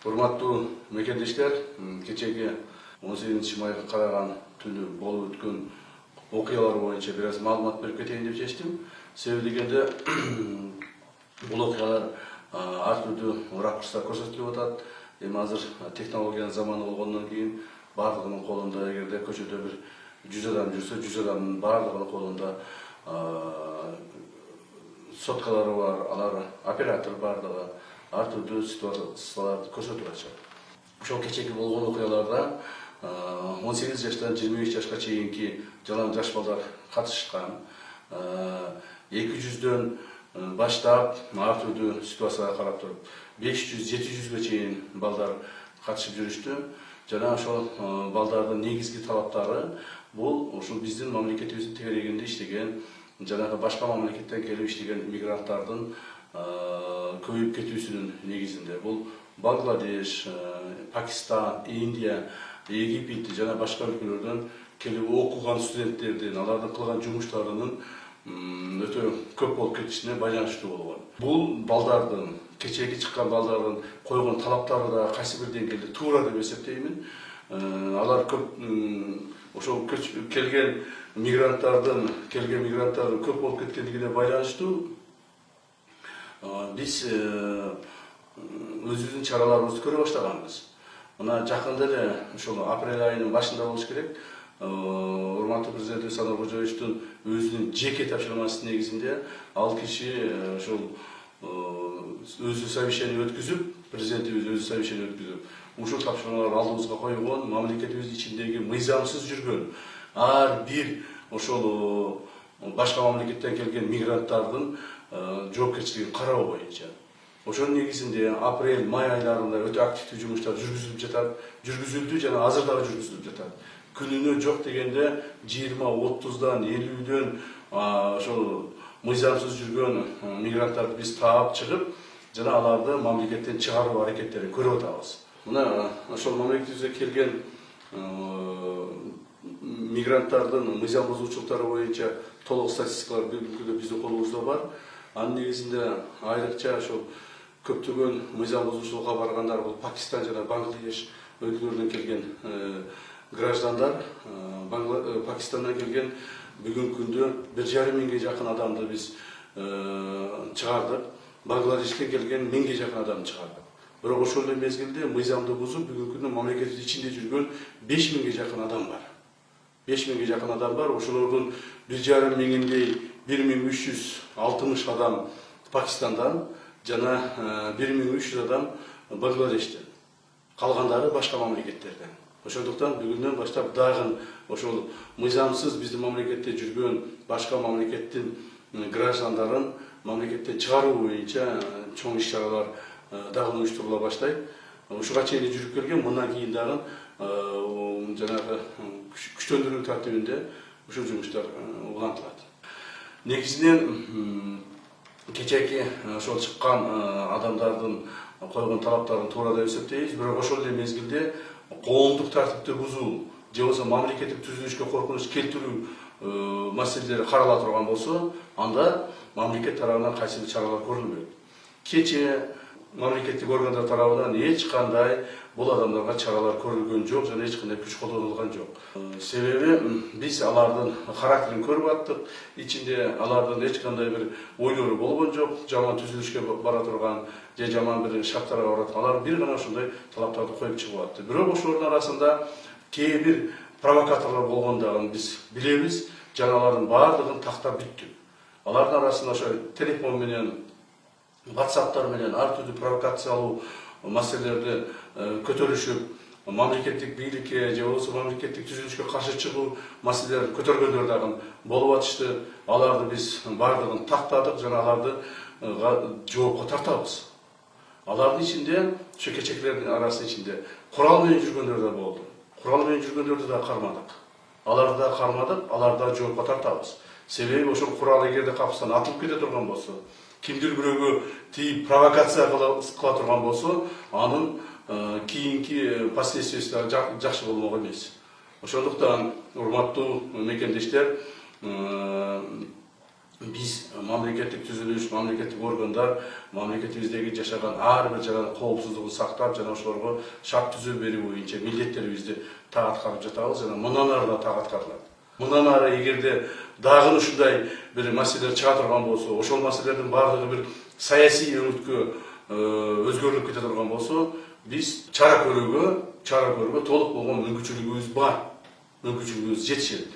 Урматтуу мекендештер, кечеги 18 майга караган түнү болуп өткөн окуялар боюнча бир аз маалымат берип кетейин деп чечтим. Себеби дегенде бул окуялар ар түрдүү ракурста көрсөтүлүп атат. Эми азыр технологиянын заманы болгондон кийин баардыгынын колунда, эгерде көчөдө бир 100 адам жүрсө, 100 адамдын баардыгынын колунда соткалары бар, алар оператор бардыгы ар түрдүү ситуацияларды көрсөтүп атышат. Ошол кечеги болгон окуяларда 18 жаштан 25 жашка чейинки жалаң жаш балдар катышкан. 200дөн баштап ар түрдүү ситуацияга карап туруп 500-700ге чейин балдар катышып жүрүштү. Жана ошол балдардын негизги талаптары бул ушул биздин мамлекетибиздин тегерегинде иштеген, жанагы башка мамлекеттен келип иштеген мигранттардын көбөйүп кетүүсүнүн негизинде. Бул Бангладеш, Пакистан, Индия, Египет жана башка өлкөлөрдөн келип окуган студенттердин, алардын кылган жумуштарынын өтө көп болуп кетишине байланыштуу болгон. Бул балдардын, кечеги чыккан балдардын койгон талаптары да кайсы бир деңгээлде туура деп эсептеймин. Алар көп ошол келген мигранттардын көп болуп кеткендигине байланыштуу биз өзүбүздүн чараларыбызды көрө баштаганбыз. Мына жакында эле ошол апрель айынын башында болуш керек. Урматтуу президентибиз Садыр Кожоевичтин өзүнүн жеке тапшырмасы негизинде ал киши ошол өзү совещание өткүзүп, президентибиз өзү совещание өткүзүп, ушул тапшырмаларды алдыбызга койгон, мамлекетибиздин ичиндеги мыйзамсыз жүргөн ар бир ошол башка мамлекеттен келген мигранттардын жоопкерчилигин кароо боюнча. Ошонун негизинде апрель, май айларында өтө активдүү жумуштар жүргүзүлдү жана азыр дагы жүргүзүлүп жатат. Күнүнө жок дегенде 20-30дан 50дөн ошол мыйзамсыз жүргөн мигранттарды биз таап чыгып, жана аларды мамлекеттен чыгаруу аракеттерин көрүп атабыз. Мына ошол мамлекетибизге келген мигранттардын мыйзам бузуучулуктары боюнча толук статистикалар биздин колубузда бар. Анын негизинде айрыкча ошол көптөгөн мыйзам бузуучулукка баргандар бул Пакистан жана Бангладеш өлкөлөрүнөн келген граждандар. Пакистандан келген бүгүнкү күндө 1,5 миңге жакын адамды биз чыгардык. Бангладештен келген 1000ге жакын адамды чыгардык. Бирок ошол эле мезгилде мыйзамды бузуп бүгүнкү күндө мамлекеттин ичинде жүргөн 5000ге жакын адам бар. 5000ге жакын адам бар. Ошолордун 1,5 миңиндей 1360 адам Пакистандан жана 1300 адам Бангладештен. Калгандары башка мамлекеттерден. Ошондуктан бүгүндөн баштап дагы ошол мыйзамсыз биздин мамлекетте жүргөн башка мамлекеттин граждандарын мамлекеттен чыгаруу боюнча чоң иш-чаралар дагы уюштурула баштайт. Ушуга чейин жүрүп келген, мындан кийин дагы жанагы күчтөндүрүү тартибинде ушул жумуштар улантылат. Негизинен кечеги ошол чыккан адамдардын койгон талаптарын туура деп эсептейбиз, бирок ошол эле мезгилде коомдук тартипти бузуу же болбосо мамлекеттик түзүлүшкө коркунуч келтирүү маселелери карала турган болсо, анда мамлекет тарабынан кайсы бир чаралар көрүлбөйт. Кечээ мамлекеттик органдар тарабынан эч кандай бул адамдарга чаралар көрүлгөн жок жана эч кандай күч колдонулган жок. Себеби биз алардын характерин көрүп аттык. Ичинде алардын эч кандай бир ойлору болгон жок, жаман түзүлүшкө бара турган же жаман бир шарттарга бара турган. Алар бир гана ошондой талаптарды коюп чыгып атты. Бирок ошолордун арасында кээ бир провокаторлор болгондугун биз билебиз. Жана алардын баардыгын тактап бүттүк. Алардын арасында ошо телефон менен, WhatsApp'тар менен ар түрдүү провокациялуу маселелерди көтөрүшүп, мамлекеттик бийликке же болбосо мамлекеттик түзүлүшкө каршы чыгуу маселелерин көтөргөндөр дагы болуп атышты. Аларды биз баардыгын тактадык жана аларды жоопко тартабыз. Алардын ичинде, ошо кечекилердин арасынын ичинде курал менен жүргөндөр да болду. Курал менен жүргөндөрдү да кармадык. Аларды да кармадык, аларды да жоопко тартабыз. Себеби ошол курал эгерде капыстан атылып кете турган болсо, кимдир бирөөгө тийип провокация кыла турган болсо, анын кийинки последствиясы жакшы болмок эмес. Ошондуктан урматтуу мекендештер, биз мамлекеттик түзүлүш, мамлекеттик органдар мамлекетибиздеги жашаган ар бир жаганы коопсуздугун сактап жана ошолорго шарт түзүү берүү боюнча милдеттерибизди так аткарып жатабыз жана мындан ары да так аткарылат. Мындан ары эгерде дагы ушундай бир маселелер чыга турган болсо, ошол маселелердин баардыгы бир саясий өңүткө өзгөрүлүп кете турган болсо, биз чара көрүүгө толук болгон мүмкүнчүлүгүбүз бар, мүмкүнчүлүгүбүз жетишет.